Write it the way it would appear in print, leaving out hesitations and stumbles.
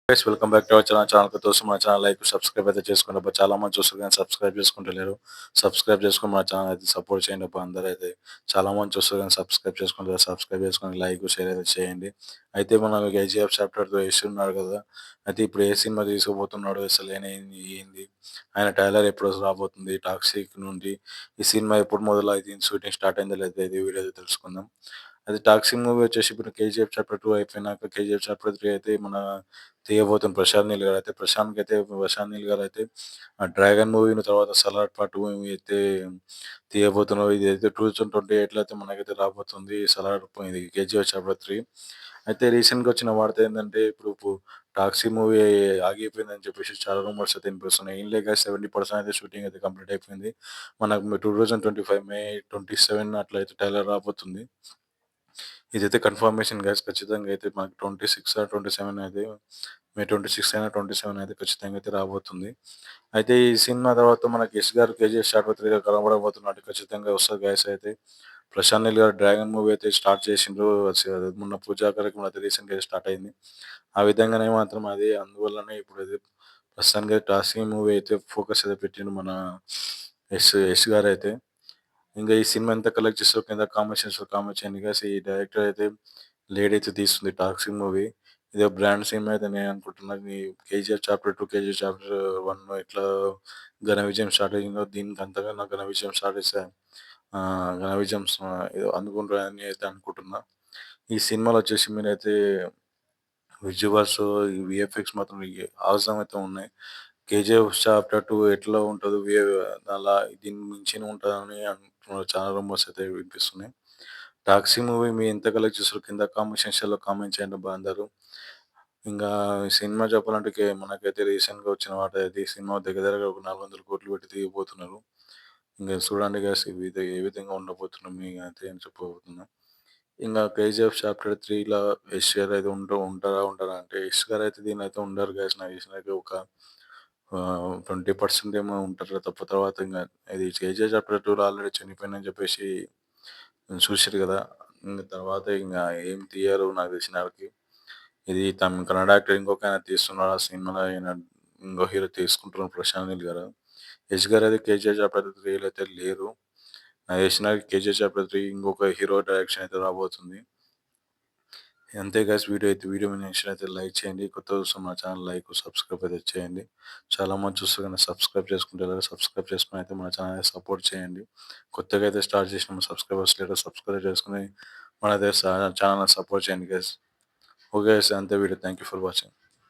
Guys welcome back to our channel కోసం మన channel like subscribe అయితే చేసుకోండి అబ్బా. చాలా మంది చూస్తారు కానీ సబ్స్క్రైబ్ చేసుకుంటలేరు. సబ్స్క్రైబ్ చేసుకొని మన ఛానల్ అయితే సపోర్ట్ చేయండి అబ్బా. అందరూ అయితే చాలా మంది చూస్తారు కానీ సబ్స్క్రైబ్ చేసుకుంటారు. సబ్స్క్రైబ్ చేసుకొని లైక్ షేర్ అయితే చేయండి. అయితే మన కేజీఎఫ్ చాప్టర్ వేస్తున్నాడు కదా. అయితే ఇప్పుడు ఏ సినిమా తీసుకుపోతున్నాడు అసలు ఏంది ఆయన టైలర్ ఎప్పుడు రాబోతుంది టాక్సిక్ నుండి ఈ సినిమా ఎప్పుడు మొదలైంది షూటింగ్ స్టార్ట్ అయిందో లేదా ఇది వీడియో తెలుసుకుందాం. అది టాక్సిక్ మూవీ వచ్చేసి ఇప్పుడు కేజీఎఫ్ చాప్టర్ 2 అయిపోయినాక కేజీఎఫ్ చాప్టర్ 3 అయితే మన తీయబోతున్న ప్రశాంత్ నీల్ గారైతే ప్రశాంత్ నీల్ గారైతే ఆ 'డ్రాగన్' మూవీని తర్వాత 'సలార్ పార్ట్ 2' మూవీ అయితే తీయబోతున్నారు. ఇదైతే 2028లో అయితే మనకైతే రాబోతుంది. ఇది 'కేజీఎఫ్ చాప్టర్ 3'. అయితే రీసెంట్‌గా వచ్చిన వార్త ఏందంటే ఇప్పుడు 'టాక్సీ' మూవీ ఆగిపోయిందని చెప్పేసి చాలా రూమర్స్ అయితే వినిపిస్తున్నాయి. ఏం లేదు గాయ్స్ 70% అయితే షూటింగ్ అయితే కంప్లీట్ అయిపోయింది. మనకు 2025 మే 27 అట్లా అయితే ట్రైలర్ రాబోతుంది. ఇదైతే కన్ఫర్మేషన్ గైస్ ఖచ్చితంగా అయితే మనకి 26 27 అయితే మే 26 అయినా 27 అయితే ఖచ్చితంగా అయితే రాబోతుంది. అయితే ఈ సినిమా తర్వాత మనకి 'యష్' గారు 'కేజీఎఫ్ చాప్టర్ 3'లో కనబడబోతున్నాడు. ఖచ్చితంగా వస్తది గైస్ అయితే. ప్రశాంత్ నీల్ గారు 'డ్రాగన్' మూవీ అయితే స్టార్ట్ చేసిండ్రు. మొన్న 'పూజా' కార్యక్రమం అయితే రీసెంట్‌గా స్టార్ట్ అయింది. ఆ విధంగానే మాత్రం అది అందువల్లనే ఇప్పుడు అది ప్రస్తుతానికి 'టాక్సీ' మూవీ అయితే ఫోకస్ అయితే పెట్టిండు మన యష్ గారైతే. ఇంగా ఈ సినిమా ఎంత కలెక్ట్ చేస్తదో కింద కామెంట్ సెక్షన్‌లో కామెంట్ చేయండి గైస్. ఈ డైరెక్టర్ అయితే లేడీ అయితే తీస్తుంది 'టాక్సిక్' మూవీ. ఇదో బ్రాండ్ సినిమా అయితే నేను అనుకుంటున్నా. ఈ 'కేజీఎఫ్ చాప్టర్ 2', 'కేజీఎఫ్ చాప్టర్ 1' ఎట్లా ఘన విజయం స్టార్ట్ అయిందో దీనికి అంతకన్నా ఘన విజయం స్టార్ట్ చేస్తే ఘన విజయం ఏదో అందుకుంటారని అయితే అనుకుంటున్నా. ఈ సినిమాలో వచ్చేసి మీరైతే విజువల్స్, ఈ వీఎఫ్ఎక్స్ మాత్రం అవసరం అయితే ఉన్నాయి. 'కేజీఎఫ్ చాప్టర్ 2' ఎట్లా ఉంటదో అలా దీన్ని మించిన ఉంటదని అంటున్నారు. చాలా రూమర్స్ అయితే వినిపిస్తున్నాయి. 'టాక్సీ' మూవీ మీరు ఎంత కలెక్ట్ చేసారో కింద కామెంట్ సెక్షన్‌లో కామెంట్ చేయండి అబ్బా అందరూ. ఇంగా ఈ సినిమా చెప్పాలంటే మనకైతే రీసెంట్‌గా వచ్చిన వార్త అయితే ఈ సినిమా దగ్గర దగ్గరగా ఒక 400,00,00,000 పెట్టి తీయబోతున్నారు. ఇంగ చూడండి గైస్ ఏ విధంగా ఉండబోతుందో మీకైతే ఏం చెప్పబోతున్నా. ఇంగా 'కేజీఎఫ్ చాప్టర్ 3'ల యష్ గారు అయితే ఉండరా అంటే యష్ గారు అయితే దీనైతే ఉండరు గైస్. నాకు తెలిసినవరకు ఒక 20% ఏమో ఉంటారు తప్ప తర్వాత ఇంగ ఇది 'కేజీఎఫ్ చాప్టర్ 2'లో ఆల్రెడీ చనిపోయిండని చెప్పేసి చూసిర్రు గదా! ఇంగ తర్వాత ఏం తీయరు నాకు తెలిసిన వరకి. ఇది కన్నడ యాక్టర్ ఇంకొకాయన తీస్తున్నాడు ఆ సినిమాలో ఇంకో హీరో తీసుకుంటున్నారు 'ప్రశాంత్ నీల్' గారు. యష్ గారైతే 'కేజీఎఫ్ చాప్టర్ 3'లో అయితే లేరు. నాకు తెలిసిన 'కేజీఎఫ్ చాప్టర్ 3' ఇంకొక హీరో డైరెక్షన్ అయితే రాబోతుంది. అంతే గైస్ వీడియో మీకు నచ్చినట్లయితే లైక్ చేయండి. కొత్తగా చూస్తున్న మా ఛానల్ లైక్, సబ్స్క్రైబ్ అయితే చేయండి. చాలా మంది చూస్తారు కానీ సబ్స్క్రైబ్ చేసుకుంటలేరు. సబ్స్క్రైబ్ చేసుకొని అయితే మన ఛానల్‌ని సపోర్ట్ చేయండి. కొత్తగా అయితే స్టార్ట్ చేసిన సబ్స్క్రైబర్స్ లేరు. సబ్స్క్రైబ్ చేసుకొని మనైతే ఛానల్‌ని సపోర్ట్ చేయండి గైస్. ఓకే గైస్ అంతే video. Thank you for watching.